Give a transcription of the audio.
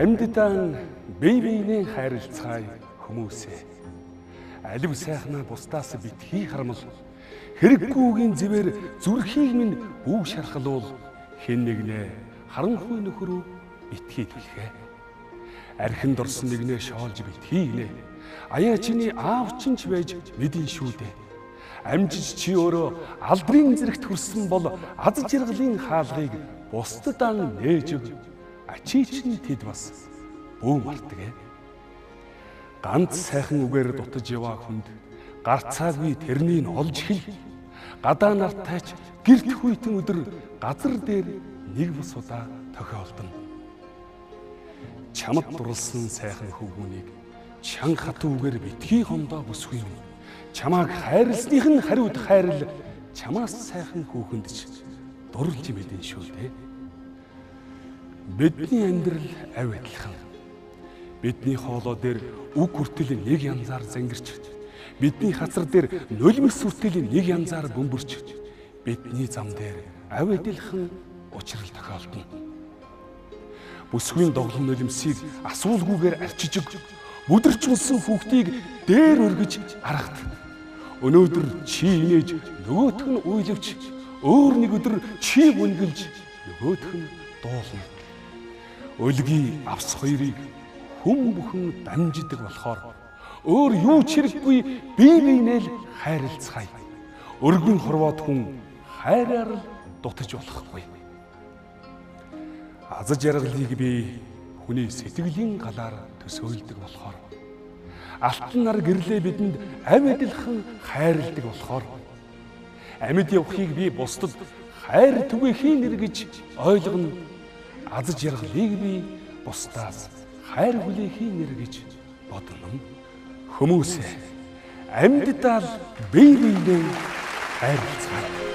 Амьдтан бие биенээ хайрлцгаая хүмүүсээ. Алив сайхнаа бусдаас битгий харамл. Хэрэггүйгийн зэвэр зүрхийг минь бүү шархалуул. Хэн нэгнээ харанхуй нөхрөө битгий дэлхээ. Архинд орсон нэгнээ шоолж битгий гинэ. Аяа чиний аав чинь ч байж мэдэн шүү дээ. Амжиж чи өөрөө алдрын зэрэгт хүрсэн бол аз жаргалын хаалгыг бусдад ан нээж өг. Ачи чинь тэд бас бүү мартгэ. Ганц сайхан үгээр дутаж яваа хүнд гарцаагүй тэрнийг олж хэл. Гадаа нартайч гэрт хүйтэн өдөр газар дээр нэг бус удаа тохиолдно. Чамд дурлсан сайхан хөвгүүнийг чанга хатуу үгээр битгий хомдоо бүсгүй юм. Чамааг хайрлсных нь хариуд хайрл чамаас сайхан хүүхэнд ч дурлж мэдэн шүү дээ. Бидний амьдрал авь адилхан. Бидний хоолой дээр үг хүртэл нэг янзаар зангирч, бидний хацар дээр нулимс хүртэл нэг янзаар бөмбөрч, бидний зам дээр авь адилхан учрал тохиолдно. Бүсгүй доглон нулимсыг асуулгүйгээр арчиж, бүдэрчмэлсэн хүүхдийг дээр өргөж аргад. Өнөөдөр чи инээж, нөгөөх нь уйлвч, өөр нэг өдөр чи гүнгэлж, нөгөөх нь дуулна. Өлгийн авс хоёрыг хүм бүхэн дамждаг болохоор өөр юу ч хэрэггүй бие биенээ л хайрлцгаая. Өргөн хорвоод хүн хайраар л дутаж болохгүй. Аз жаргалыг би хүний сэтгэлийн галаар төсөөлдөг болохоор алтан нар гэрлээ бидэнд авь адилхан хайрладаг болохоор амьд явахыг би бусдад хайр түгээхийн нэр гэж ойлгоно. Аз жаргалыг би бусдаас хайр хүлээхийн нэр гэж бодно. Хүмүүсээ амьдтал бие биенээ хайрлцгаая.